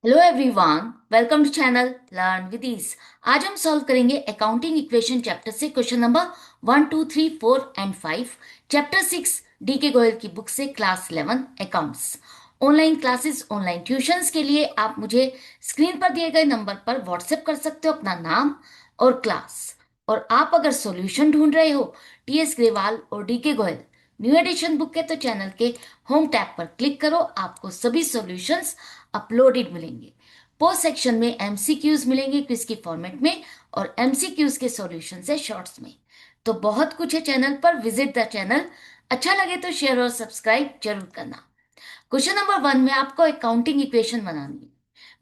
Hello everyone, welcome to channel learn with ease. आज हम solve करेंगे अकाउंटिंग इक्वेशन चैप्टर से question number 1, 2, 3, 4 and 5। Chapter 6 D K Goyal की book से class 11 accounts. Online classes, online tuitions के लिए आप मुझे स्क्रीन पर दिए गए नंबर पर व्हाट्सएप कर सकते हो अपना नाम और क्लास। और आप अगर सॉल्यूशन ढूंढ रहे हो टीएस ग्रेवाल और D K Goyal new addition book के, तो चैनल के होम टैब पर क्लिक करो, आपको सभी सॉल्यूशंस अपलोडेड मिलेंगे। पोस्ट सेक्शन में एमसीक्यूज मिलेंगे क्विज की फॉर्मेट में, और एमसीक्यूज के सॉल्यूशन है शॉर्ट्स में। तो बहुत कुछ है चैनल पर, विजिट द चैनल। अच्छा लगे तो शेयर और सब्सक्राइब जरूर करना। क्वेश्चन नंबर 1 में आपको अकाउंटिंग इक्वेशन बनानी है।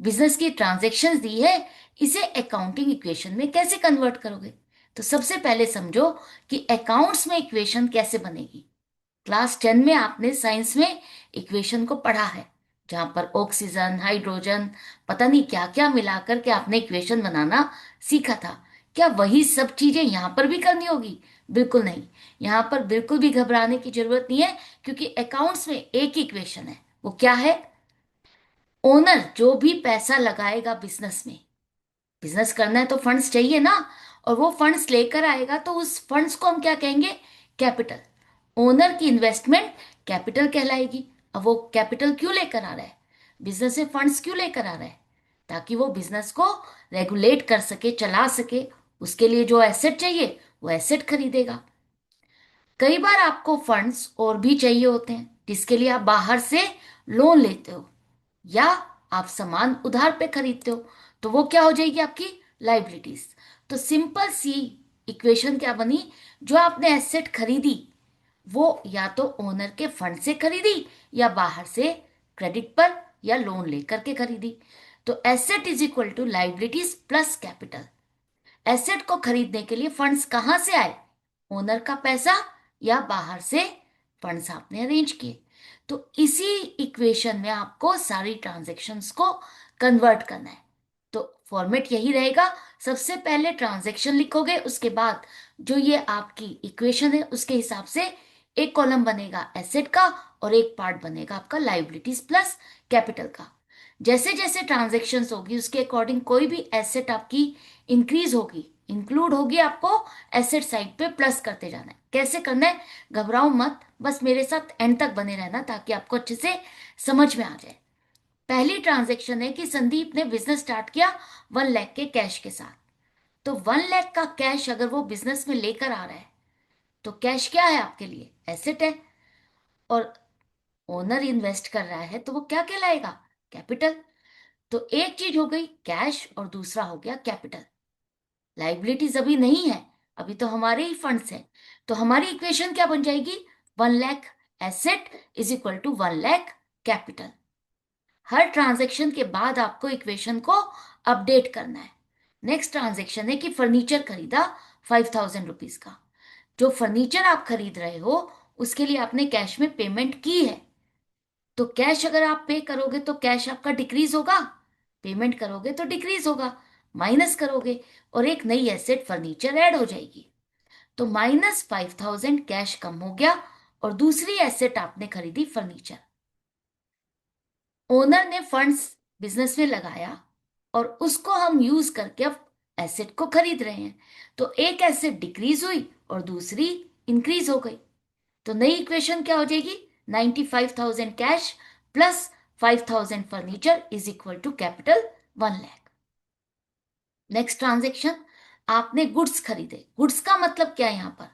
बिजनेस की ट्रांजेक्शन दी है, इसे अकाउंटिंग इक्वेशन में कैसे कन्वर्ट करोगे? तो सबसे पहले समझो कि अकाउंट्स में इक्वेशन कैसे बनेगी। क्लास 10 में आपने साइंस में इक्वेशन को पढ़ा है, जहां पर ऑक्सीजन, हाइड्रोजन, पता नहीं क्या क्या मिलाकर के आपने इक्वेशन बनाना सीखा था। क्या वही सब चीजें यहां पर भी करनी होगी? बिल्कुल नहीं। यहां पर बिल्कुल भी घबराने की जरूरत नहीं है, क्योंकि अकाउंट्स में एक इक्वेशन है। वो क्या है? ओनर जो भी पैसा लगाएगा बिजनेस में, बिजनेस करना है तो फंड्स चाहिए ना, और वो फंड्स लेकर आएगा तो उस फंड्स को हम क्या कहेंगे? कैपिटल। ओनर की इन्वेस्टमेंट कैपिटल कहलाएगी। अब वो कैपिटल क्यों लेकर आ रहा है? बिजनेस से फंड्स क्यों लेकर आ रहा है? ताकि वो बिजनेस को रेगुलेट कर सके, चला सके। उसके लिए जो एसेट चाहिए वो एसेट खरीदेगा। कई बार आपको फंड्स और भी चाहिए होते हैं, जिसके लिए आप बाहर से लोन लेते हो, या आप सामान उधार पे खरीदते हो। तो वो क्या हो जाएगी? आपकी लाइबिलिटीज। तो सिंपल सी इक्वेशन क्या बनी? जो आपने एसेट खरीदी, वो या तो ओनर के फंड से खरीदी, या बाहर से क्रेडिट पर या लोन लेकर के खरीदी। तो asset is equal to liabilities plus capital. Asset को खरीदने के लिए फंड्स कहां से आए? ओनर का पैसा, या बाहर से फंड्स आपने अरेंज किए। तो इसी इक्वेशन में आपको सारी ट्रांजैक्शंस को कन्वर्ट करना है। तो फॉर्मेट यही रहेगा। सबसे पहले ट्रांजैक्शन लिखोगे, उसके बाद जो ये आपकी इक्वेशन है उसके हिसाब से एक कॉलम बनेगा एसेट का, और एक पार्ट बनेगा आपका लाइबिलिटीज प्लस कैपिटल का। जैसे जैसे ट्रांजैक्शंस होगी उसके अकॉर्डिंग कोई भी एसेट आपकी इंक्रीज होगी, इंक्लूड होगी, आपको एसेट साइड पे प्लस करते जाना है। कैसे करना है? घबराओ मत, बस मेरे साथ एंड तक बने रहना, ताकि आपको अच्छे से समझ में आ जाए। पहली ट्रांजैक्शन है कि संदीप ने बिजनेस स्टार्ट किया 1 लाख के कैश के साथ। तो 1 लाख का कैश अगर वो बिजनेस में लेकर आ रहा है, तो कैश क्या है आपके लिए? एसेट है। और ओनर इन्वेस्ट कर रहा है तो वो क्या कहलाएगा? कैपिटल। तो एक चीज हो गई कैश, और दूसरा हो गया कैपिटल। लाइबिलिटीज अभी नहीं है, अभी तो हमारे ही फंड्स हैं। तो हमारी इक्वेशन क्या बन जाएगी? 1 lakh asset is equal to 1 lakh capital. हर ट्रांजैक्शन के बाद आपको इक्वेशन को अपडेट करना है। नेक्स्ट ट्रांजैक्शन है कि फर्नीचर खरीदा 5,000 रुपीज का। जो फर्नीचर आप खरीद रहे हो उसके लिए आपने कैश में पेमेंट की है। तो कैश अगर आप पे करोगे तो कैश आपका डिक्रीज होगा, पेमेंट करोगे तो डिक्रीज होगा। माइनस करोगे और एक नई एसेट फर्नीचर ऐड हो जाएगी। तो -5,000 कैश कम हो गया, और दूसरी एसेट आपने खरीदी फर्नीचर। ओनर ने फंड्स बिजनेस में लगाया, और उसको हम यूज करके अब एसेट को खरीद रहे हैं। तो एक एसेट डिक्रीज हुई और दूसरी इंक्रीज हो गई। तो नई इक्वेशन क्या हो जाएगी? 95,000 cash plus 5,000 furniture is equal to capital 1 lakh. Next transaction, आपने गुड्स खरीदे। गुड्स का मतलब क्या है यहाँ पर?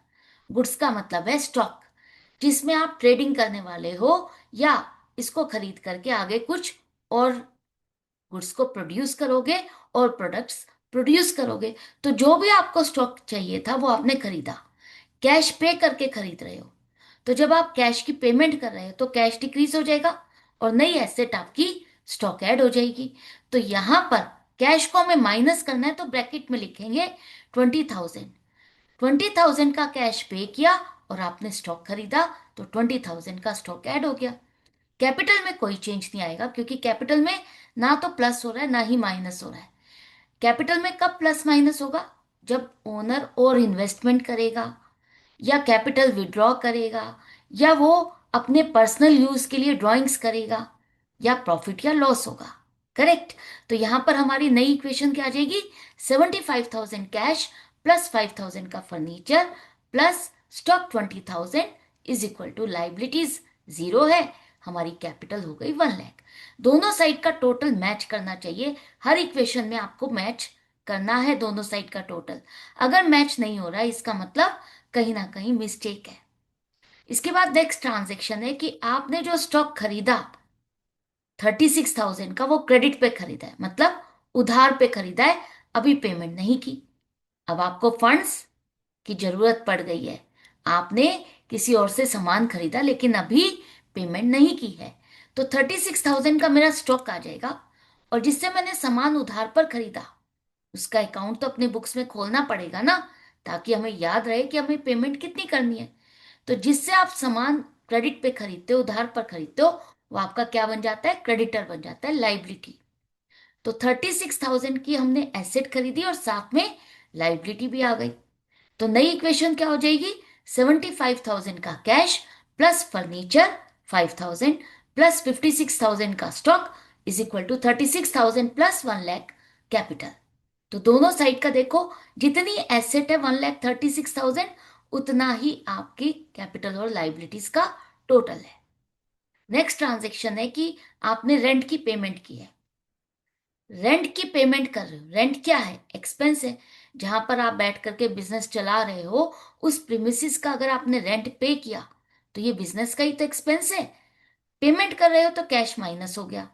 गुड्स का मतलब है स्टॉक, जिसमें आप ट्रेडिंग करने वाले हो, या इसको खरीद करके आगे कुछ और गुड्स को प्रोड्यूस करोगे और प्रोडक्ट्स प्रोड्यूस करोगे। तो जो भी आपको स्टॉक चाहिए था वो आपने खरीदा, कैश पे करके खरीद रहे हो। तो जब आप कैश की पेमेंट कर रहे हो तो कैश डिक्रीज हो जाएगा, और नई एसेट आपकी स्टॉक ऐड हो जाएगी। तो यहां पर कैश को हमें माइनस करना है, तो ब्रैकेट में लिखेंगे 20,000। 20,000 का कैश पे किया और आपने स्टॉक खरीदा, तो 20,000 का स्टॉक ऐड हो गया। कैपिटल में कोई चेंज नहीं आएगा, क्योंकि कैपिटल में ना तो प्लस हो रहा है ना ही माइनस हो रहा है। कैपिटल में कब प्लस माइनस होगा? जब ओनर और इन्वेस्टमेंट करेगा, या कैपिटल विड्रॉ करेगा, या वो अपने पर्सनल यूज के लिए ड्राइंग्स करेगा, या प्रॉफिट या लॉस होगा। करेक्ट। तो यहां पर हमारी नई इक्वेशन क्या आ जाएगी, 75,000 कैश प्लस 5,000 का furniture plus stock 20,000 is equal to liabilities 0 है, हमारी कैपिटल हो गई 1 लाख। दोनों साइड का टोटल मैच करना चाहिए, हर इक्वेशन में आपको मैच करना है दोनों साइड का टोटल। अगर मैच नहीं हो रहा है इसका मतलब कहीं ना कहीं मिस्टेक है। इसके बाद नेक्स्ट ट्रांजेक्शन है कि आपने जो स्टॉक खरीदा 36,000 का, वो क्रेडिट पे खरीदा है, मतलब उधार पे खरीदा है, अभी पेमेंट नहीं की। अब आपको फंड्स की जरूरत पड़ गई है, आपने किसी और से सामान खरीदा लेकिन अभी पेमेंट नहीं की है, तो 36,000 का मेरा स्टॉक आ जाएगा। और जिससे मैंने सामान उधार पर खरीदा उसका अकाउंट तो अपने बुक्स में खोलना पड़ेगा ना, ताकि हमें याद रहे कि हमें पेमेंट कितनी करनी है। तो जिससे आप सामान क्रेडिट पे खरीदते हो, उधार पर खरीदते हो, वो आपका क्या बन जाता है, क्रेडिटर बन जाता है, लाइबिलिटी। तो 36,000 की हमने एसेट खरीदी और साथ में लाइबिलिटी भी आ गई। तो नई इक्वेशन क्या हो जाएगी, 75,000 का कैश प्लस फर्नीचर 5,000 प्लस 56,000 का stock is equal to 36,000 plus 1 lakh capital. तो दोनों साइड का देखो, जितनी एसेट है 1,36,000 उतना ही आपकी कैपिटल और लाइबिलिटीज का टोटल है। नेक्स्ट ट्रांजेक्शन है कि आपने रेंट की पेमेंट की है, रेंट की पेमेंट कर रहे हो। रेंट क्या है, एक्सपेंस है, जहां पर आप बैठ करके बिजनेस चला रहे हो उस प्रीमिसेस का अगर आपने रेंट पे किया तो ये बिजनेस का ही तो एक्सपेंस है। पेमेंट कर रहे हो तो कैश माइनस हो गया,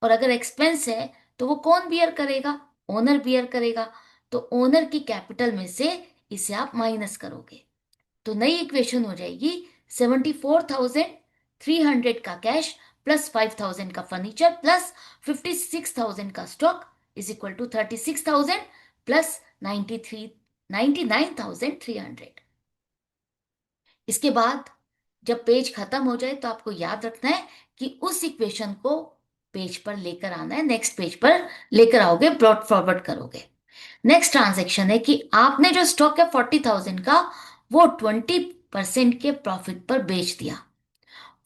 और अगर एक्सपेंस है तो वो कौन बियर करेगा, ओनर बियर करेगा। तो ओनर की कैपिटल में से इसे आप माइनस करोगे। तो नई इक्वेशन हो जाएगी 74,300 का कैश प्लस 5,000 का फर्नीचर प्लस 56,000 का stock is equal to 36,000 plus 99,300। इसके बाद जब पेज खत्म हो जाए तो आपको याद रखना है कि उस इक्वेशन को पेज पर लेकर आना है, नेक्स्ट पेज पर लेकर आओगे, ब्रॉड फॉरवर्ड करोगे। नेक्स्ट ट्रांजेक्शन है कि आपने जो स्टॉक है 40,000 का, वो 20% के प्रॉफिट पर बेच दिया।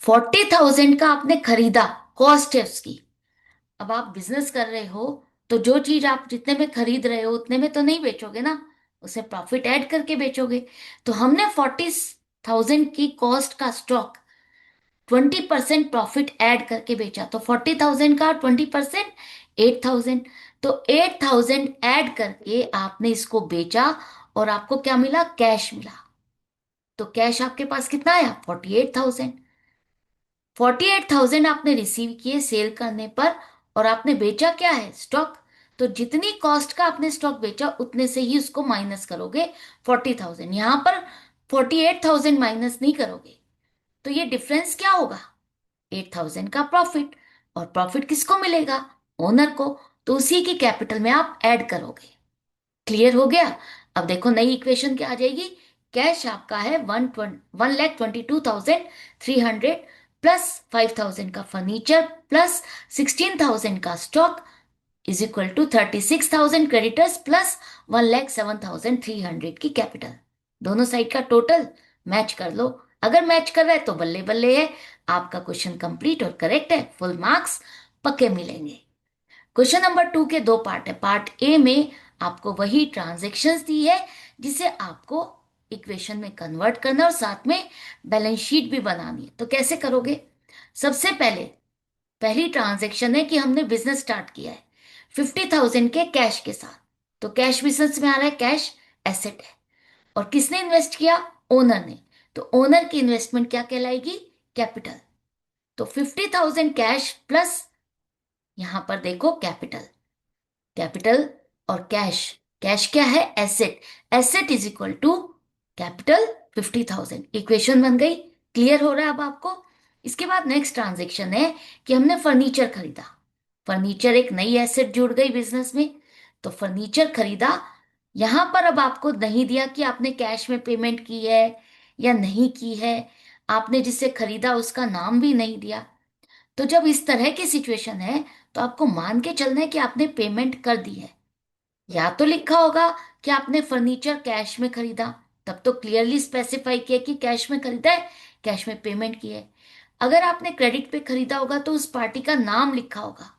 40,000 का आपने खरीदा, कॉस्ट है उसकी। अब आप बिजनेस कर रहे हो तो जो चीज आप जितने में खरीद रहे हो उतने में तो नहीं बेचोगे ना, उसे प्रॉफिट ऐड करके बेचोगे। तो हमने 40,000 की कॉस्ट का स्टॉक 20% प्रॉफिट ऐड करके बेचा, तो 40,000 का 20% 8,000। तो 8,000 ऐड करके आपने इसको बेचा और आपको क्या मिला, कैश मिला। तो कैश आपके पास कितना आया, 48,000। 48,000 आपने रिसीव किए सेल करने पर, और आपने बेचा क्या है, स्टॉक। तो जितनी कॉस्ट का आपने स्टॉक बेचा उतने से ही उसको माइनस करोगे 40,000। यहां पर 48,000 माइनस नहीं करोगे, तो ये डिफरेंस क्या होगा, 8,000 का प्रॉफिट। और प्रॉफिट किसको मिलेगा, ओनर को। तो उसी की कैपिटल में आप ऐड करोगे। क्लियर हो गया। अब देखो नई इक्वेशन क्या आ जाएगी, कैश आपका है 1,22,300 प्लस 5,000 का फर्नीचर प्लस 16,000 का stock is equal to 36,000 creditors plus 1,07,300 की कैपिटल। दोनों साइड का टोटल मैच कर लो, अगर मैच कर रहा है तो बल्ले बल्ले है, आपका क्वेश्चन कंप्लीट और करेक्ट है, फुल मार्क्स पक्के मिलेंगे। क्वेश्चन नंबर 2 के दो पार्ट है। पार्ट ए में आपको वही ट्रांजेक्शन्स दी है जिसे आपको इक्वेशन में कन्वर्ट करना और साथ में बैलेंस शीट भी बनानी है। तो कैसे करोगे, सबसे पहले पहली ट्रांजेक्शन है कि हमने बिजनेस स्टार्ट किया है 50,000 के कैश के साथ। तो कैश बिजनेस में आ रहा है, कैश एसेट है, और किसने इन्वेस्ट किया, ओनर ने। तो ओनर की इन्वेस्टमेंट क्या कहलाएगी, कैपिटल। तो 50,000 कैश प्लस, यहां पर देखो कैपिटल, कैपिटल और कैश। कैश क्या है, asset. Asset is equal to capital 50,000। Equation बन गई, क्लियर हो रहा है अब आपको। इसके बाद नेक्स्ट ट्रांजेक्शन है कि हमने फर्नीचर खरीदा। फर्नीचर एक नई एसेट जुड़ गई बिजनेस में, तो फर्नीचर खरीदा। यहां पर अब आपको नहीं दिया कि आपने कैश में पेमेंट की है या नहीं की है, आपने जिससे खरीदा उसका नाम भी नहीं दिया। तो जब इस तरह की सिचुएशन है तो आपको मान के चलना है कि आपने पेमेंट कर दी है। या तो लिखा होगा कि आपने फर्नीचर कैश में खरीदा, तब तो क्लियरली स्पेसिफाई किया कि कैश में खरीदा है, कैश में पेमेंट की है। अगर आपने क्रेडिट पे खरीदा होगा तो उस पार्टी का नाम लिखा होगा,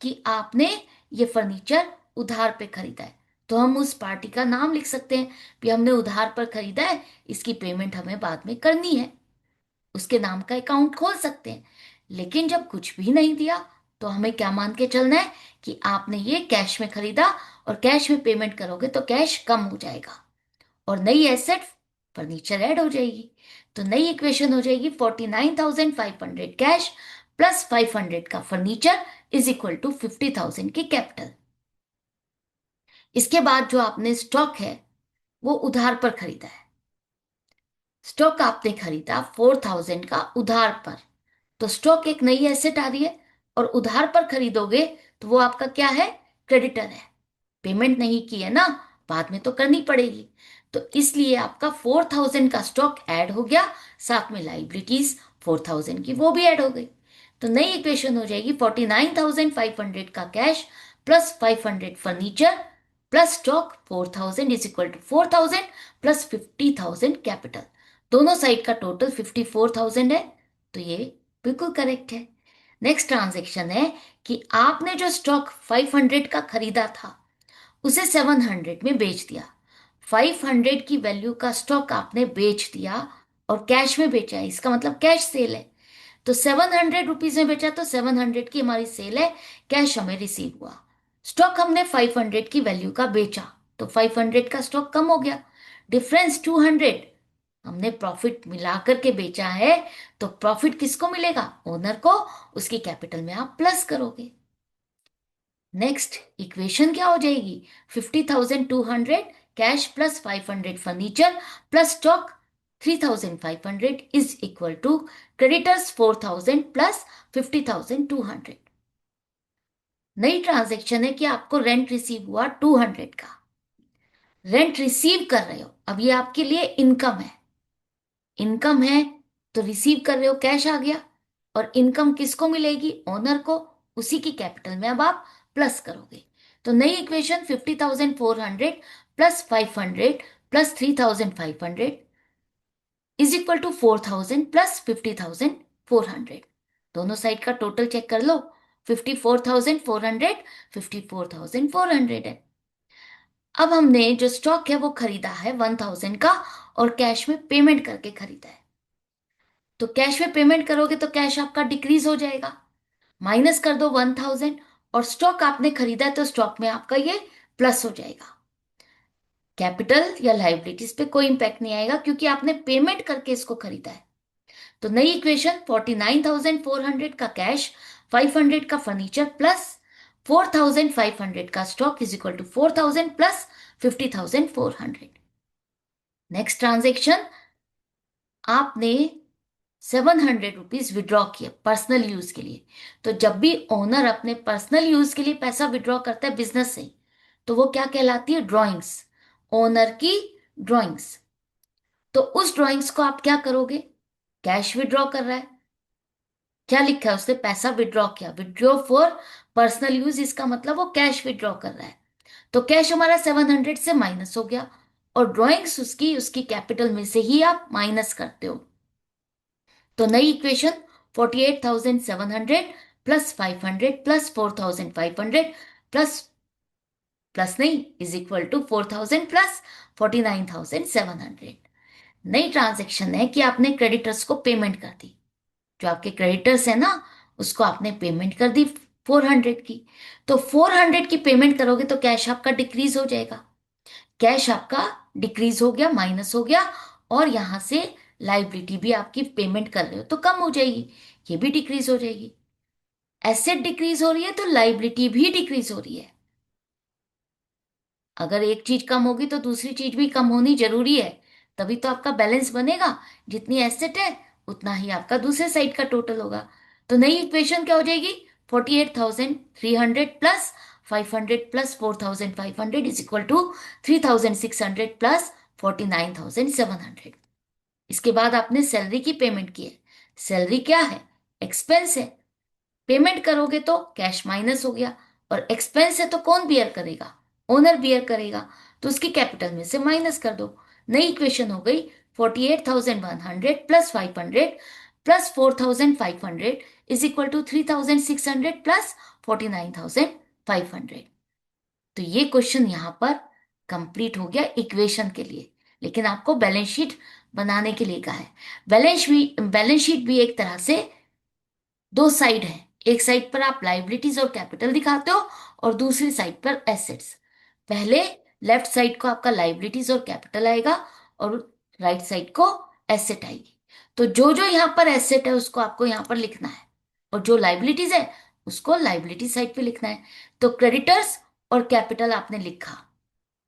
कि आपने ये फर्नीचर उधार पे खरीदा है, तो हम उस पार्टी का नाम लिख सकते हैं कि हमने उधार पर खरीदा है, इसकी पेमेंट हमें बाद में करनी है, उसके नाम का अकाउंट खोल सकते हैं। लेकिन जब कुछ भी नहीं दिया तो हमें क्या मान के चलना है कि आपने ये कैश में खरीदा, और कैश में पेमेंट करोगे तो कैश कम हो जाएगा और नई एसेट फर्नीचर ऐड हो जाएगी। तो नई इक्वेशन हो जाएगी 49,500 कैश प्लस 500 का फर्नीचर इज इक्वल टू 50,000 की कैपिटल। इसके बाद जो आपने स्टॉक है वो उधार पर खरीदा है, स्टॉक आपने खरीदा 4,000 का उधार पर, तो स्टॉक एक नई एसेट आ रही है, और उधार पर खरीदोगे तो वो आपका क्या है, क्रेडिटर है, पेमेंट नहीं की है ना, बाद में तो करनी पड़ेगी। तो इसलिए आपका 4,000 का स्टॉक ऐड हो गया, साथ में लाइबिलिटीज 4,000 की वो भी ऐड हो गई। तो नई इक्वेशन हो जाएगी 49,500 का cash plus 500 furniture plus stock 4,000 is equal to 4,000 plus 50,000 capital. दोनों साइड का टोटल 54,000 है, तो ये बिल्कुल करेक्ट है। नेक्स्ट ट्रांजेक्शन है कि आपने जो स्टॉक 500 का खरीदा था उसे 700 में बेच दिया। 500 की वैल्यू का स्टॉक आपने बेच दिया और कैश में बेचा है, इसका मतलब कैश सेल है। तो 700 रुपीज में बेचा तो 700 की हमारी सेल है, कैश हमें रिसीव हुआ। स्टॉक हमने 500 की वैल्यू का बेचा, तो 500 का स्टॉक कम हो गया, डिफरेंस 200 हमने प्रॉफिट मिला करके बेचा है, तो प्रॉफिट किसको मिलेगा, ओनर को, उसकी कैपिटल में आप प्लस करोगे। नेक्स्ट इक्वेशन क्या हो जाएगी, 50,200 cash plus 500 furniture plus stock 3,500 is equal to creditors 4,000 plus 50,200। नई ट्रांजेक्शन है कि आपको रेंट रिसीव हुआ 200 का, रेंट रिसीव कर रहे हो, अब ये आपके लिए इनकम है, इनकम है तो रिसीव कर रहे हो, कैश आ गया, और इनकम किसको मिलेगी, ओनर को, उसी की कैपिटल में अब आप प्लस करोगे। तो नई equation 50,400 plus 500 plus 3,500 is equal to 4,000 plus 50,400। दोनों साइड का टोटल चेक कर लो, 54,400 54,400 है। अब हमने जो स्टॉक है वो खरीदा है 1,000 का, और कैश में पेमेंट करके खरीदा है, तो कैश में पेमेंट करोगे तो कैश आपका डिक्रीज हो जाएगा, माइनस कर दो 1,000, और स्टॉक आपने खरीदा है तो स्टॉक में आपका ये प्लस हो जाएगा। कैपिटल या लाइबिलिटीज पे कोई इंपैक्ट नहीं आएगा क्योंकि आपने पेमेंट करके इसको खरीदा है। तो नई इक्वेशन 49,400 का कैश, 500 का फर्नीचर प्लस 4,500 का stock is equal to 4,000 plus 50,400। Next transaction, आपने 700 रुपीज विड्रॉ किया पर्सनल यूज के लिए। तो जब भी ओनर अपने पर्सनल यूज के लिए पैसा विड्रॉ करता है बिजनेस से, तो वो क्या कहलाती है, ड्रॉइंग्स, ओनर की ड्रॉइंग्स। तो उस ड्रॉइंग्स को आप क्या करोगे, कैश विड्रॉ कर रहा है, क्या लिखा है उसने, पैसा विड्रॉ किया, विड्रॉ फॉर पर्सनल यूज, इसका मतलब वो कैश विड्रॉ कर रहा है। तो कैश हमारा 700 से माइनस हो गया, और ड्रॉइंग्स उसकी उसकी कैपिटल में से ही आप माइनस करते हो। तो नई equation 48,700 plus 500 plus 4,500 plus, plus नहीं, इज इक्वल टू 4,000 प्लस 49,700। नई ट्रांजेक्शन है कि आपने क्रेडिटर्स को पेमेंट कर दी, जो आपके क्रेडिटर्स है ना, उसको आपने पेमेंट कर दी 400 की। तो 400 की पेमेंट करोगे तो कैश आपका डिक्रीज हो जाएगा, कैश आपका डिक्रीज हो गया, माइनस हो गया, और यहां से लाइबिलिटी भी आपकी पेमेंट कर रहे हो तो कम हो जाएगी, ये भी डिक्रीज हो जाएगी। एसेट डिक्रीज हो रही है तो लाइबिलिटी भी डिक्रीज हो रही है। अगर एक चीज कम होगी तो दूसरी चीज भी कम होनी जरूरी है, तभी तो आपका बैलेंस बनेगा। जितनी एसेट है उतना ही आपका दूसरे साइड का टोटल होगा। तो नई इक्वेशन क्या हो जाएगी, 48,300 plus 500 plus 4,500 is equal to 3,600 plus 49,700। इसके बाद आपने सैलरी की पेमेंट की है, सैलरी क्या है, एक्सपेंस है, पेमेंट करोगे तो कैश माइनस हो गया, और एक्सपेंस है तो कौन बियर करेगा, ओनर बियर करेगा, तो उसकी कैपिटल में से माइनस कर दो। नई इक्वेशन हो गई 48,100 plus 500 plus 4,500 is equal to 3,600 plus 49,500। तो ये क्वेश्चन यहां पर कंप्लीट हो गया इक्वेशन के लिए, लेकिन आपको बैलेंस शीट बनाने के लिए कहा है। बैलेंस शीट भी एक तरह से दो साइड है। एक साइड पर आप लाइबिलिटीज और कैपिटल दिखाते हो और दूसरी साइड पर एसेट्स। पहले लेफ्ट साइड को आपका लाइबिलिटीज और कैपिटल आएगा और राइट साइड को एसेट आएगी। तो जो जो यहाँ पर एसेट है उसको आपको यहाँ पर लिखना है, और जो लाइबिलिटीज है उसको लाइबिलिटी साइड पे लिखना है। तो क्रेडिटर्स और कैपिटल आपने लिखा।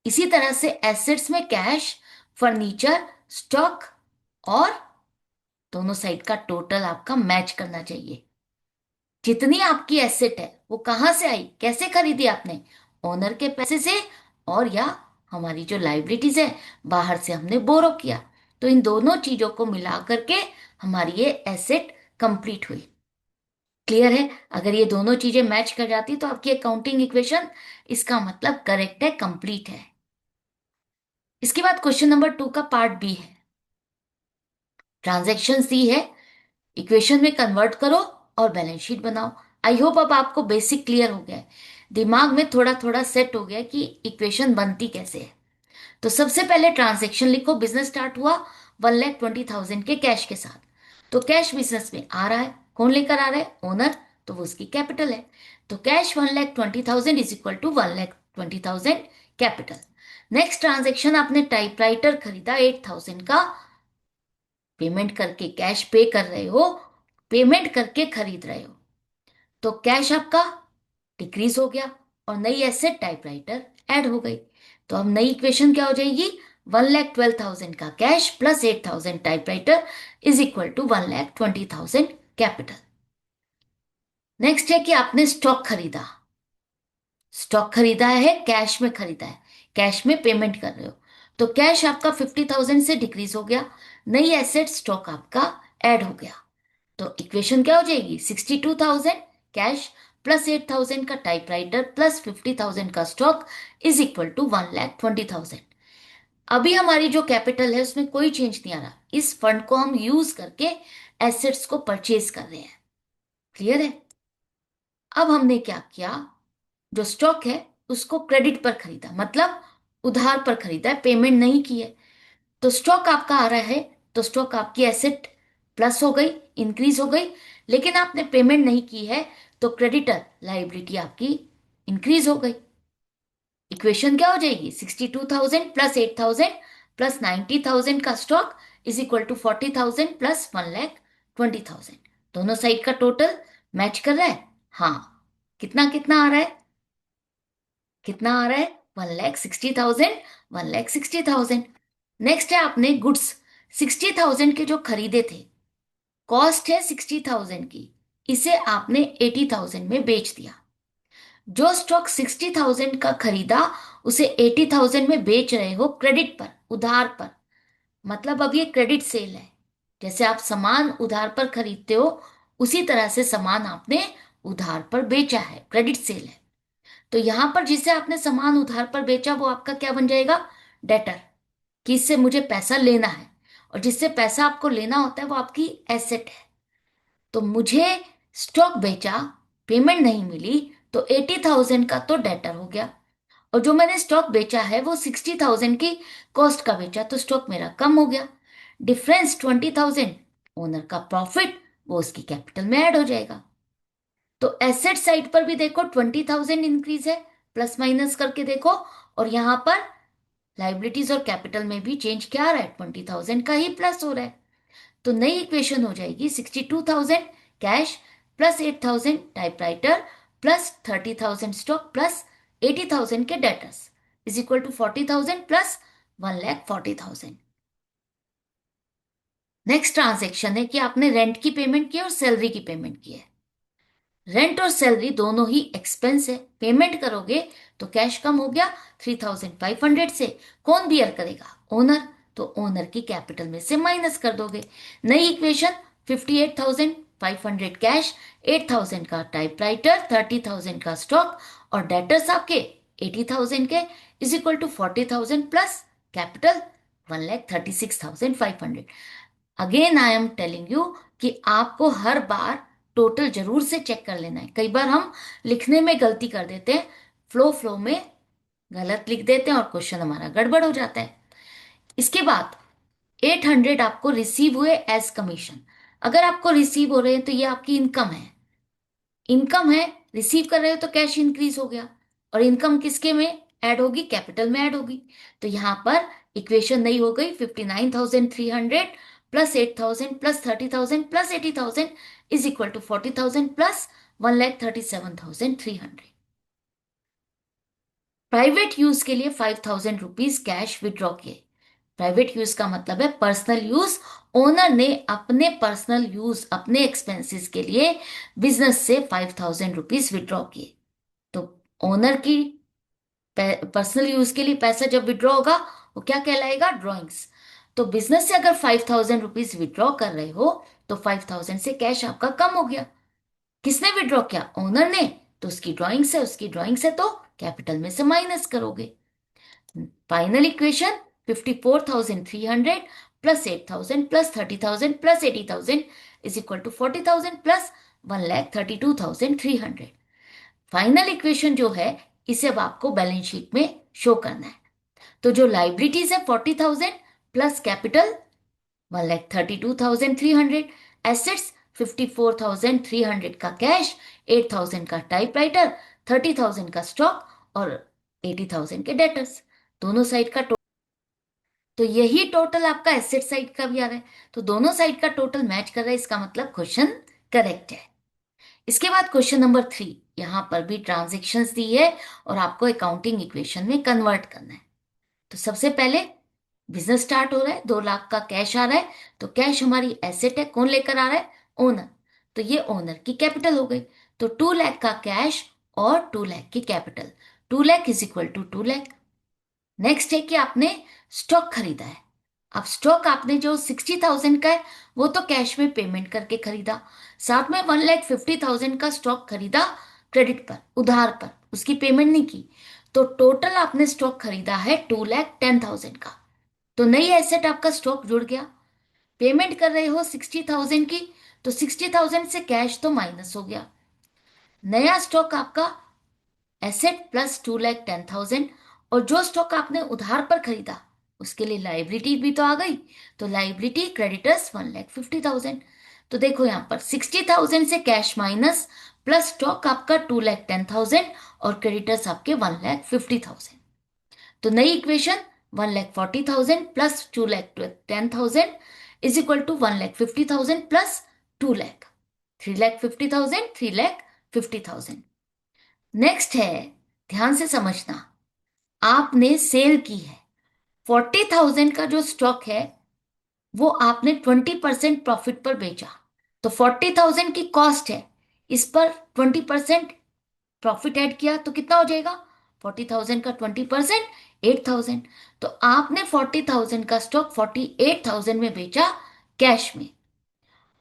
इसी तरह से एसेट्स में कैश, फर्नीचर, स्टॉक और दोनों साइड का टोटल आपका मैच करना चाहिए। जितनी आपकी एसेट है वो कहां से आई, कैसे खरीदी आपने, ओनर के पैसे से और या हमारी जो लाइबिलिटीज है बाहर से हमने बोरो किया। तो इन दोनों चीजों को मिला करके हमारी ये एसेट कंप्लीट हुई। क्लियर है? अगर ये दोनों चीजें मैच कर जाती तो आपकी अकाउंटिंग इक्वेशन, इसका मतलब करेक्ट है, कंप्लीट है। इसके बाद क्वेश्चन नंबर 2 का पार्ट बी है। ट्रांजैक्शन सी है, इक्वेशन में कन्वर्ट करो और बैलेंस शीट बनाओ। आई होप अब आपको बेसिक क्लियर हो गया है, दिमाग में थोड़ा थोड़ा सेट हो गया कि इक्वेशन बनती कैसे है। तो सबसे पहले ट्रांजैक्शन लिखो। बिजनेस स्टार्ट हुआ 1,20,000 के कैश के साथ। तो कैश बिजनेस में आ रहा है, कौन लेकर आ रहा है, ओनर, तो वो उसकी कैपिटल है। तो cash 1,20,000 is equal to 1,20,000 capital. Next transaction, आपने टाइपराइटर खरीदा 8,000 का, पेमेंट करके कैश पे कर रहे हो, पेमेंट करके खरीद रहे हो। तो कैश आपका डिक्रीज हो गया और नई एसेट टाइपराइटर ऐड हो गई। तो अब नई इक्वेशन क्या हो जाएगी, 1,12,000 का cash plus 8,000 typewriter is equal to 1,20,000 capital. Next है कि आपने स्टॉक खरीदा। स्टॉक खरीदा है, कैश में खरीदा है, कैश में पेमेंट कर रहे हो। तो कैश आपका 50,000 से डिक्रीज हो गया, नई एसेट स्टॉक आपका ऐड हो गया। तो इक्वेशन क्या हो जाएगी, 62,000 कैश प्लस 8,000 का टाइपराइटर प्लस 50,000 का स्टॉक इज इक्वल टू 1,20,000। अभी हमारी जो कैपिटल है उसमें कोई चेंज नहीं आ रहा। इस फंड को हम यूज करके एसेट्स को परचेज कर रहे हैं। क्लियर है? अब हमने क्या किया, जो स्टॉक है उसको क्रेडिट पर खरीदा, मतलब उधार पर खरीदा है, पेमेंट नहीं की है। तो स्टॉक आपका आ रहा है, तो स्टॉक आपकी एसेट प्लस हो गई, इंक्रीज हो गई। लेकिन आपने पेमेंट नहीं की है, तो क्रेडिटर लाइबिलिटी आपकी इंक्रीज हो गई। इक्वेशन क्या हो जाएगी, 62,000 प्लस 8,000 प्लस 90,000 का stock is equal to 40,000 plus 1,20,000। दोनों साइड का टोटल मैच कर रहा है। हाँ, कितना कितना आ रहा है, कितना आ रहा है, 1,60,000, 1,60,000। नेक्स्ट है, आपने गुड्स 60,000 के जो खरीदे थे, कॉस्ट है 60,000 की, इसे आपने 80,000 में बेच दिया। जो स्टॉक 60,000 का खरीदा उसे 80,000 में बेच रहे हो क्रेडिट पर, उधार पर। मतलब अब ये क्रेडिट सेल है। जैसे आप सामान उधार पर खरीदते हो, उसी तरह से सामान आपने उधार पर बेचा है, क्रेडिट सेल है। तो यहां पर जिसे आपने सामान उधार पर बेचा वो आपका क्या बन जाएगा, डेटर, कि इससे मुझे पैसा लेना है। और जिससे पैसा आपको लेना होता है वो आपकी एसेट है। तो मुझे स्टॉक बेचा, पेमेंट नहीं मिली, तो 80,000 का तो डेटर हो गया। और जो मैंने स्टॉक बेचा है वो 60,000 की कॉस्ट का बेचा, तो स्टॉक मेरा कम हो गया। डिफरेंस 20,000, ओनर का प्रॉफिट, वो उसकी कैपिटल में ऐड हो जाएगा। तो एसेट साइड पर भी देखो 20,000 इंक्रीज है, प्लस माइनस करके देखो। और यहां पर लाइबिलिटीज और कैपिटल में भी चेंज क्या आ रहा है, 20,000 का ही प्लस हो रहा है। तो नई इक्वेशन हो जाएगी 62,000 cash plus 8,000 typewriter plus 30,000 stock plus 80,000 के debtors is equal to 40,000 plus 1,40,000। Next transaction है कि आपने रेंट की पेमेंट की और सैलरी की पेमेंट की है। रेंट और सैलरी दोनों ही एक्सपेंस है, पेमेंट करोगे तो कैश कम हो गया 3,500 से। कौन बियर करेगा, ओनर। तो ओनर की कैपिटल में से माइनस कर दोगे। नई इक्वेशन 58,500 कैश, 8,000 का टाइपराइटर, 30,000 का स्टॉक और डेटर्स आपके 80,000 के is equal to 40,000 plus capital 1,36,500। Again I am telling you कि आपको हर बार टोटल जरूर से चेक कर लेना है। कई बार हम लिखने में गलती कर देते हैं, फ्लो फ्लो में गलत लिख देते हैं और क्वेश्चन हमारा गड़बड़ हो जाता है। इसके बाद 800 आपको रिसीव हुए एज कमीशन। अगर आपको रिसीव हो रहे हैं तो ये आपकी इनकम है। इनकम है, रिसीव कर रहे हो तो कैश इंक्रीज हो गया। और इनकम किसके में ऐड होगी? कैपिटल में ऐड होगी। तो यहां पर इक्वेशन नहीं हो गई 59,300 plus 8,000 plus 30,000 plus 80,000 is equal to 40,000 plus 1,37,300। Private use के लिए 5,000 रुपीज कैश विड्रॉ किए। प्राइवेट यूज का मतलब है पर्सनल यूज। ओनर ने अपने पर्सनल यूज, अपने एक्सपेंसेस के लिए बिजनेस से 5,000 रुपीज विड्रॉ किए। तो ओनर की पर्सनल यूज के लिए पैसा जब विड्रॉ होगा वो क्या कहलाएगा? ड्रॉइंग्स। तो बिजनेस से अगर 5,000 रुपीज विड्रॉ कर रहे हो तो 5,000 से कैश आपका कम हो गया। किसने विड्रॉ किया? ओनर ने। तो उसकी ड्रॉइंग्स है, उसकी ड्रॉइंग्स है तो कैपिटल में से माइनस करोगे। Final equation 54,300 plus 8,000 plus 30,000 plus 80,000 is equal to 40,000 plus 1,32,300। Final equation जो है इसे अब आपको बैलेंस शीट में शो करना है। तो जो लाइबिलिटीज है 40,000 प्लस कैपिटल 1,32,300, एसेट्स 54,300 का कैश, 8,000 का टाइपराइटर, 30,000 का स्टॉक और 80,000 के डेटर्स। दोनों साइड का तो यही टोटल आपका एसेट साइड का भी आ रहा है। तो दोनों साइड का टोटल मैच कर रहा है, इसका मतलब क्वेश्चन करेक्ट है। इसके बाद क्वेश्चन नंबर 3, यहां पर भी ट्रांजेक्शन्स दी है और आपको अकाउंटिंग इक्वेशन में कन्वर्ट करना है। तो सबसे पहले बिजनेस स्टार्ट हो रहा है, 2 लाख का कैश आ रहा है। तो कैश हमारी एसेट है, कौन लेकर आ रहा है? ओनर। तो ये ओनर की कैपिटल हो गई। तो 2 लाख का कैश और 2 लाख की capital, 2 lakh is equal to 2 lakh. Next है कि आपने स्टॉक खरीदा है। अब स्टॉक आपने जो 60,000 का है वो तो कैश में पेमेंट करके खरीदा, साथ में 1,50,000 का स्टॉक खरीदा क्रेडिट पर, उधार पर, उसकी पेमेंट नहीं की। तो टोटल आपने स्टॉक खरीदा है 2,10,000 का। तो नई एसेट आपका स्टॉक जुड़ गया। पेमेंट कर रहे हो 60,000 की, तो 60,000 से कैश तो माइनस हो गया। नया स्टॉक आपका एसेट प्लस 2,10,000। और जो स्टॉक आपने उधार पर खरीदा उसके लिए लाइबिलिटी भी तो आ गई। तो लाइबिलिटी क्रेडिटर्स 1,50,000। तो देखो यहां पर 60,000 से कैश माइनस, प्लस स्टॉक आपका 2,10,000 और क्रेडिटर्स आपके 1,50,000। तो नई equation 1,40,000 plus 2,10,000 is equal to 1,50,000 plus 2 lakh, 3,50,000, 3,50,000। Next है, ध्यान से समझना, आपने सेल की है 40,000 का जो स्टॉक है वो आपने 20% प्रॉफिट पर बेचा। तो 40,000 की कॉस्ट है, इस पर 20% प्रॉफिट ऐड किया तो कितना हो जाएगा? 40,000 का 20% 8,000। तो आपने 40,000 का स्टॉक 48,000 में बेचा कैश में।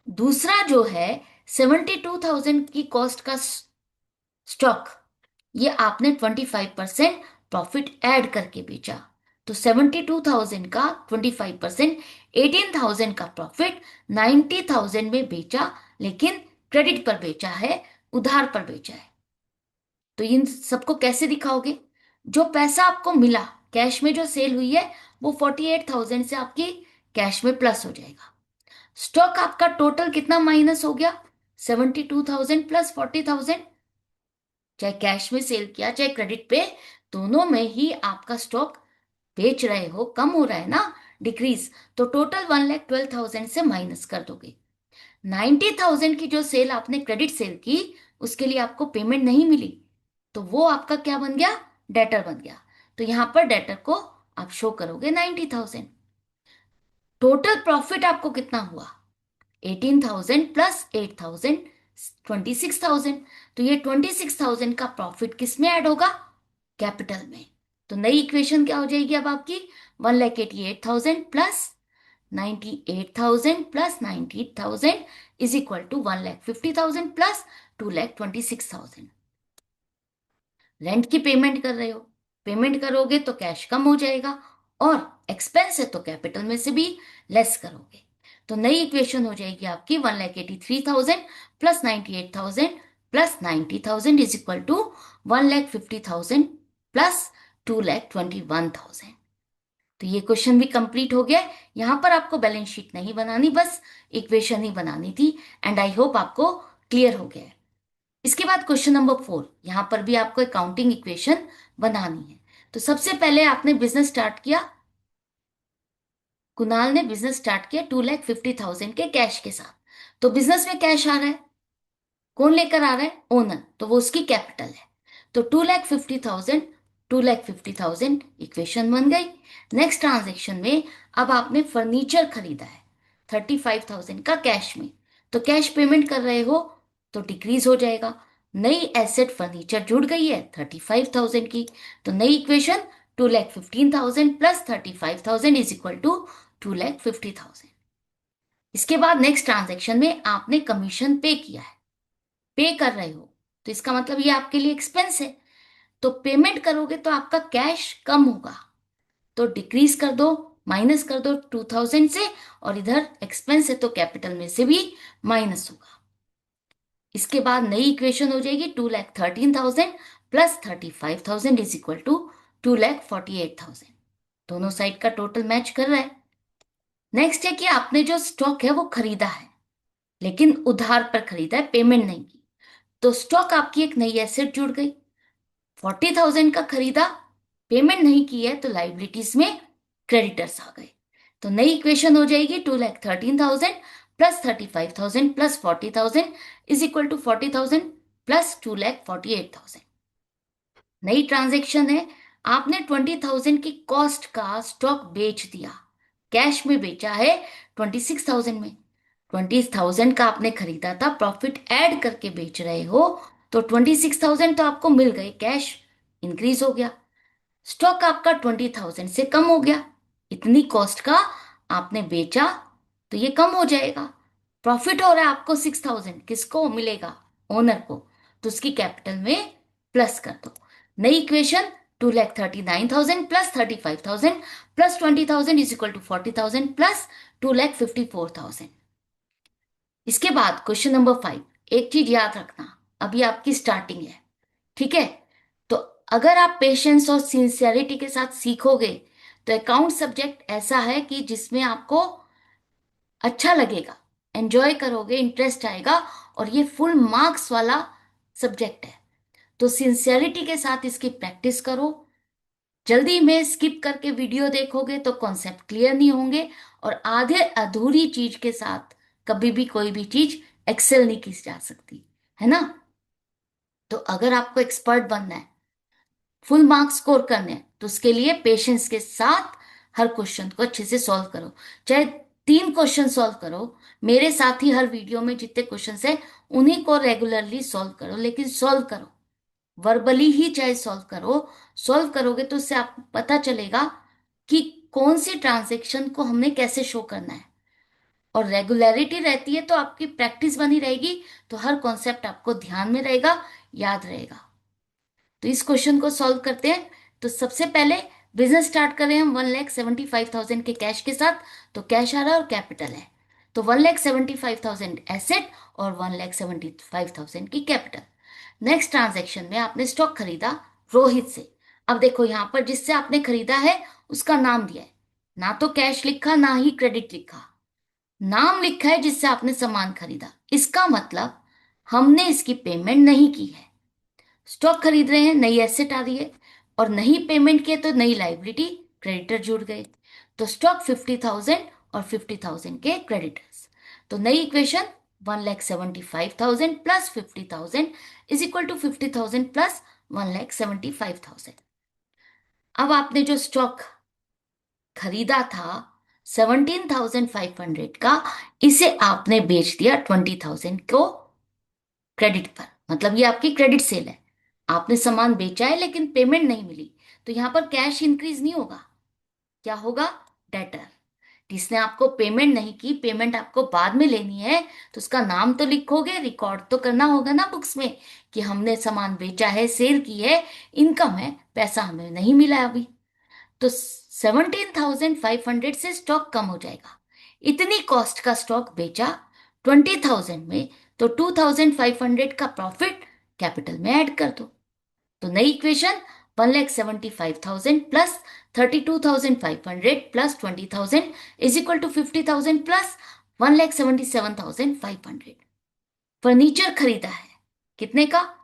दूसरा जो है 72,000 की कॉस्ट का स्टॉक, ये आपने 25% प्रॉफिट ऐड करके बेचा। तो 72,000 का 25%, 18,000 का प्रॉफिट 90,000 में बेचा, लेकिन क्रेडिट पर बेचा है, उधार पर बेचा है। तो इन सबको कैसे दिखाओगे? जो पैसा आपको मिला कैश में, जो सेल हुई है, वो 48,000 से आपकी कैश में प्लस हो जाएगा। स्टॉक आपका टोटल कितना माइनस हो गया? 72,000 प्लस 40,000। चाहे कैश में सेल किया चाहे क्रेडिट पे, दोनों में ही आपका स्टॉक बेच रहे हो, कम हो रहा है ना, डिक्रीज। तो टोटल 1,12,000 से माइनस कर दोगे। 90,000 की जो सेल आपने क्रेडिट सेल की उसके लिए आपको पेमेंट नहीं मिली, तो वो आपका क्या बन गया? डेटर बन गया। तो यहां पर डेटर को आप शो करोगे 90,000। टोटल प्रॉफिट आपको कितना हुआ? 18,000 प्लस 8,000, 26,000। तो ये 26,000 का प्रॉफिट किस में ऐड होगा? कैपिटल में। तो नई इक्वेशन क्या हो जाएगी अब आपकी? 1,88,000 plus 98,000 plus 90,000 is equal to 1,50,000 plus 2,26,000। Rent की पेमेंट कर रहे हो, पेमेंट करोगे तो कैश कम हो जाएगा, और एक्सपेंस है तो कैपिटल में से भी लेस करोगे। तो नई इक्वेशन हो जाएगी आपकी 1,83,000 plus 98,000 plus 90,000 is equal to 1,50,000 plus 2,21,000। तो ये क्वेश्चन भी कंप्लीट हो गया। यहां पर आपको बैलेंस शीट नहीं बनानी, बस इक्वेशन ही बनानी थी। एंड आई होप आपको क्लियर हो गया है। इसके बाद क्वेश्चन नंबर 4, यहां पर भी आपको अकाउंटिंग इक्वेशन बनानी है। तो सबसे पहले आपने बिजनेस स्टार्ट किया, कुणाल ने बिजनेस स्टार्ट किया 2,50,000 के कैश के साथ। तो बिजनेस में कैश आ रहा है, कौन लेकर आ रहा है? ओनर, तो वो उसकी कैपिटल है। तो 2,50,000, 2,50,000 इक्वेशन बन गई। नेक्स्ट ट्रांजेक्शन में अब आपने फर्नीचर खरीदा है 35,000 का कैश में, तो कैश पेमेंट कर रहे हो तो डिक्रीज हो जाएगा। नई एसेट फर्नीचर जुड़ गई है 35,000 की, तो नई equation 2,15,000 plus 35,000 is equal to 2,50,000। इसके बाद नेक्स्ट ट्रांजेक्शन में आपने कमीशन पे किया है, पे कर रहे हो, तो इसका मतलब ये आपके लिए एक्सपेंस है। तो पेमेंट करोगे तो आपका कैश कम होगा, तो डिक्रीज कर दो, माइनस कर दो 2,000 से, और इधर एक्सपेंस है तो कैपिटल में से भी माइनस होगा। इसके बाद नई इक्वेशन हो जाएगी 2,13,000 प्लस 35,000 इज इक्वल टू 2,48,000। दोनों साइड का टोटल मैच कर रहा है। नेक्स्ट है कि आपने जो स्टॉक है वो खरीदा है, लेकिन उधार पर खरीदा है, पेमेंट नहीं की। तो स्टॉक आपकी एक नई एसेट जुड़ गई। 40,000 का खरीदा, पेमेंट नहीं की है, तो लाइबिलिटीज में क्रेडिटर्स आ गए। तो नई इक्वेशन हो जाएगी 2,13,000 plus 35,000 plus 40,000 is equal to 40,000 plus 2,48,000। नई ट्रांजेक्शन है, आपने 20,000 की कॉस्ट का स्टॉक बेच दिया, कैश में बेचा है 26,000 में। 20,000 का आपने खरीदा था, प्रॉफिट ऐड करके बेच रहे हो, तो 26,000 तो आपको मिल गए, कैश इंक्रीज हो गया। स्टॉक आपका 20,000 से कम हो गया, इतनी कॉस्ट का आपने बेचा, तो ये कम हो जाएगा। प्रॉफिट हो रहा है आपको 6,000, किसको मिलेगा? ओनर को, तो उसकी कैपिटल में प्लस कर दो। नई equation 2,39,000 plus 35,000 plus 20,000 is equal to 40,000 plus 2,54,000। इसके बाद क्वेश्चन नंबर 5, एक चीज याद रखना, अभी आपकी स्टार्टिंग है, ठीक है? तो अगर आप पेशेंस और सिंसियरिटी के साथ सीखोगे तो अकाउंट सब्जेक्ट ऐसा है कि जिसमें आपको अच्छा लगेगा, एंजॉय करोगे, इंटरेस्ट आएगा, और ये फुल मार्क्स वाला सब्जेक्ट है। तो सिंसियरिटी के साथ इसकी प्रैक्टिस करो। जल्दी में स्किप करके वीडियो देखोगे तो कॉन्सेप्ट क्लियर नहीं होंगे, और आधे अधूरी चीज के साथ कभी भी कोई भी चीज एक्सेल नहीं की जा सकती, है ना? तो अगर आपको एक्सपर्ट बनना है, फुल मार्क्स स्कोर करने हैं, तो उसके लिए पेशेंस के साथ हर क्वेश्चन को अच्छे से सॉल्व करो। चाहे 3 क्वेश्चन सॉल्व करो, मेरे साथ ही हर वीडियो में जितने क्वेश्चन है उन्हीं को रेगुलरली सॉल्व करो, लेकिन सॉल्व करो, वर्बली ही चाहे सॉल्व करो। सॉल्व करोगे तो उससे आपको पता चलेगा कि कौन सी ट्रांजेक्शन को हमने कैसे शो करना है, और रेगुलरिटी रहती है तो आपकी प्रैक्टिस बनी रहेगी, तो हर कॉन्सेप्ट आपको ध्यान में रहेगा, याद रहेगा। तो इस क्वेश्चन को सॉल्व करते हैं। तो सबसे पहले बिजनेस स्टार्ट करें हम 1,75,000 के कैश के साथ, तो कैश आ रहा है और कैपिटल है, तो 1,75,000 एसेट और 1,75,000 की कैपिटल। नेक्स्ट ट्रांजेक्शन में आपने स्टॉक खरीदा रोहित से। अब देखो यहां पर जिससे आपने खरीदा है उसका नाम दिया है, ना तो कैश लिखा ना ही क्रेडिट लिखा, नाम लिखा है जिससे आपने सामान खरीदा, इसका मतलब हमने इसकी पेमेंट नहीं की है। स्टॉक खरीद रहे हैं, नई एसेट आ रही है, और नहीं पेमेंट किए तो नई लाइबिलिटी क्रेडिटर जुड़ गए। तो स्टॉक 50,000 और 50,000 के क्रेडिटर्स। तो नई equation 1,75,000 plus 50,000 is equal to 50,000 plus 1,75,000। अब आपने जो स्टॉक खरीदा था 17,500 का, इसे आपने बेच दिया 20,000 को क्रेडिट पर, मतलब ये आपकी क्रेडिट सेल है। आपने सामान बेचा है लेकिन पेमेंट नहीं मिली, तो यहां पर कैश इंक्रीज नहीं होगा, क्या होगा? डेटर। जिसने आपको पेमेंट नहीं की, पेमेंट आपको बाद में लेनी है, तो उसका नाम तो लिखोगे, रिकॉर्ड तो करना होगा ना बुक्स में कि हमने सामान बेचा है, सेल की है, इनकम है, पैसा हमें नहीं मिला है अभी। तो 17,500 से स्टॉक कम हो जाएगा, इतनी कॉस्ट का स्टॉक बेचा 20,000 में, तो 2,500 का प्रॉफिट कैपिटल में ऐड कर दो। तो नई equation 1,75,000 plus 32,500 plus 20,000 is equal to 50,000 plus 1,77,500। Furniture खरीदा है कितने का?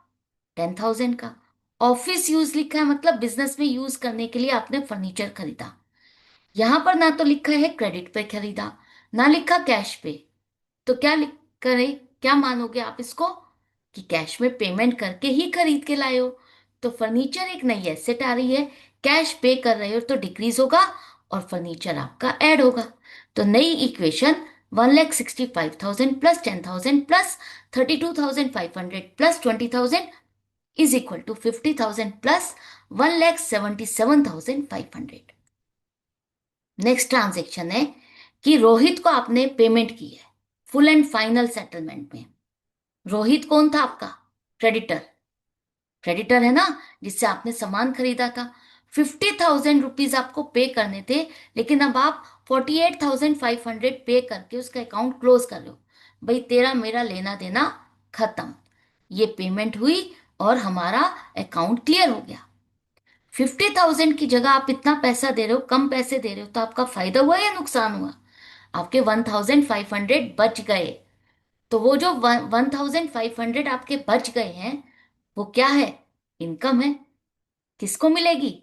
10,000 का। ऑफिस यूज लिखा है, मतलब बिजनेस में यूज करने के लिए आपने फर्नीचर खरीदा। यहां पर ना तो लिखा है क्रेडिट पे खरीदा, ना लिखा कैश पे। तो क्या लिख करें, क्या मानोगे आप इसको कि कैश में पेमेंट करके ही खरीद के लाए हो। तो फर्नीचर एक नई एसेट आ रही है, कैश पे कर रहे हो तो डिक्रीज होगा और फर्नीचर आपका ऐड होगा। तो नई equation 1,65,000 plus 10,000 plus 32,500 plus 20,000 is equal to 50,000 plus 1,77,500। Next transaction है कि रोहित को आपने पेमेंट की है फुल एंड फाइनल सेटलमेंट में। रोहित कौन था आपका? क्रेडिटर। क्रेडिटर है ना, जिससे आपने सामान खरीदा था। 50,000 रुपीज आपको पे करने थे, लेकिन अब आप 48,500 पे करके उसका अकाउंट क्लोज कर लो। भाई तेरा मेरा लेना देना खत्म, ये पेमेंट हुई और हमारा अकाउंट क्लियर हो गया। 50,000 की जगह आप इतना पैसा दे रहे हो, कम पैसे दे रहे हो, तो आपका फायदा हुआ या नुकसान हुआ? आपके 1,500 बच गए। तो वो जो 1,500 आपके बच गए हैं, वो क्या है? इनकम है। किसको मिलेगी?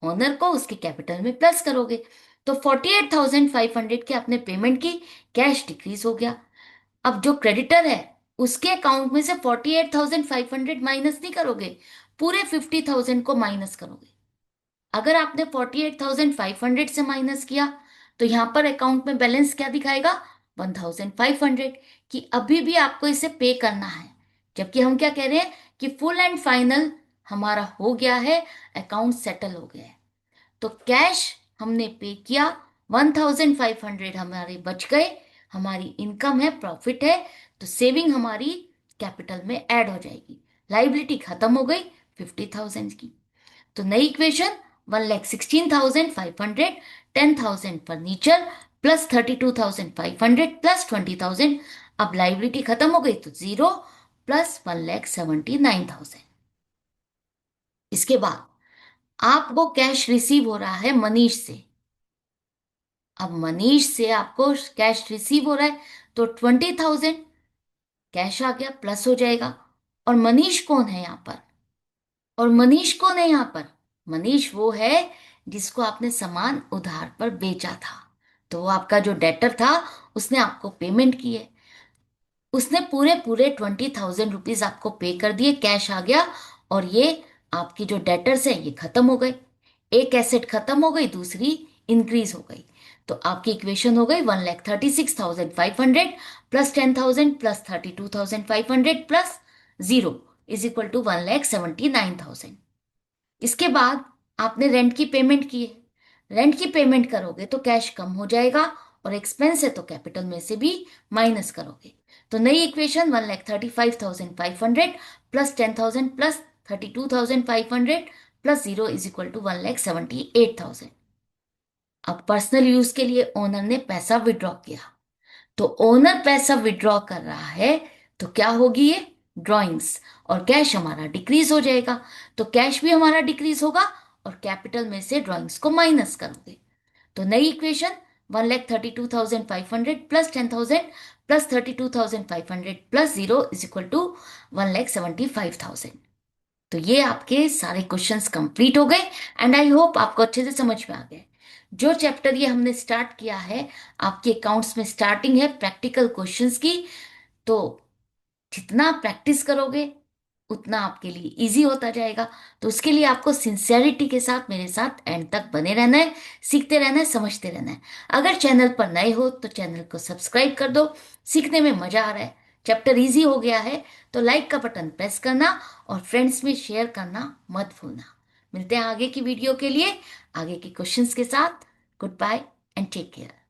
ओनर को, उसके कैपिटल में प्लस करोगे। तो 48,500 की आपने पेमेंट की, कैश डिक्रीज हो गया। अब जो क्रेडिटर है उसके अकाउंट में से 48,500 माइनस नहीं करोगे, पूरे 50,000 को माइनस करोगे। अगर आपने 48,500 से माइनस किया तो यहां पर अकाउंट में बैलेंस क्या दिखाएगा? 1,500, कि अभी भी आपको इसे पे करना है। जबकि हम क्या कह रहे हैं कि फुल एंड फाइनल हमारा हो गया है, अकाउंट सेटल हो गया है। तो कैश हमने पे किया, 1,500 हमारे बच गए, हमारी इनकम है, प्रॉफिट है। तो सेविंग हमारी कैपिटल में ऐड हो जाएगी, लाइबिलिटी खत्म हो गई 50,000 की। तो नई इक्वेशन 1,16,500, 10,000 फर्नीचर प्लस 32,500 प्लस 20,000। अब लाइबिलिटी खत्म हो गई तो जीरो प्लस 1,79,000। इसके बाद आपको कैश रिसीव हो रहा है मनीष से। अब मनीष से आपको कैश रिसीव हो रहा है तो 20,000 कैश आ गया, प्लस हो जाएगा। और मनीष कौन है यहाँ पर? और मनीष कौन है यहाँ पर? मनीष वो है जिसको आपने सामान उधार पर बेचा था। तो वो आपका जो डेटर था, उसने आपको पेमेंट की है। उसने पूरे पूरे 20,000 रुपीज आपको पे कर दिए, कैश आ गया। और ये आपकी जो डेटर्स है ये खत्म हो गए। एक एसेट खत्म हो गई, दूसरी इंक्रीज हो गई। तो आपकी इक्वेशन हो गई 1,36,500 plus 10,000 plus 32,500 plus zero is equal to 1,79,000। इसके बाद आपने रेंट की पेमेंट की है। रेंट की पेमेंट करोगे तो कैश कम हो जाएगा, और एक्सपेंस है तो कैपिटल में से भी माइनस करोगे। तो नई equation 1,35,500 plus 10,000 plus 32,500 plus zero is equal to 1,78,000। अब पर्सनल यूज के लिए ओनर ने पैसा विड्रॉ किया। तो ओनर पैसा विड्रॉ कर रहा है, तो क्या होगी ये? ड्रॉइंग्स। और कैश हमारा डिक्रीज हो जाएगा। तो कैश भी हमारा डिक्रीज होगा और कैपिटल में से ड्रॉइंग्स को माइनस करोगे। तो नई equation 1,32,500 plus 10,000 plus 32,500 plus zero is equal to 1,75,000। तो ये आपके सारे क्वेश्चंस कंप्लीट हो गए, एंड आई होप आपको अच्छे से समझ में आ गए। जो चैप्टर ये हमने स्टार्ट किया है, आपके अकाउंट्स में स्टार्टिंग है प्रैक्टिकल क्वेश्चंस की। तो जितना प्रैक्टिस करोगे उतना आपके लिए इजी होता जाएगा। तो उसके लिए आपको सिंसियरिटी के साथ मेरे साथ एंड तक बने रहना है, सीखते रहना है, समझते रहना है। अगर चैनल पर नए हो तो चैनल को सब्सक्राइब कर दो। सीखने में मजा आ रहा है, चैप्टर इजी हो गया है, तो लाइक का बटन प्रेस करना और फ्रेंड्स में शेयर करना मत भूलना। मिलते हैं आगे की वीडियो के लिए, आगे के क्वेश्चंस के साथ। Good bye and take care.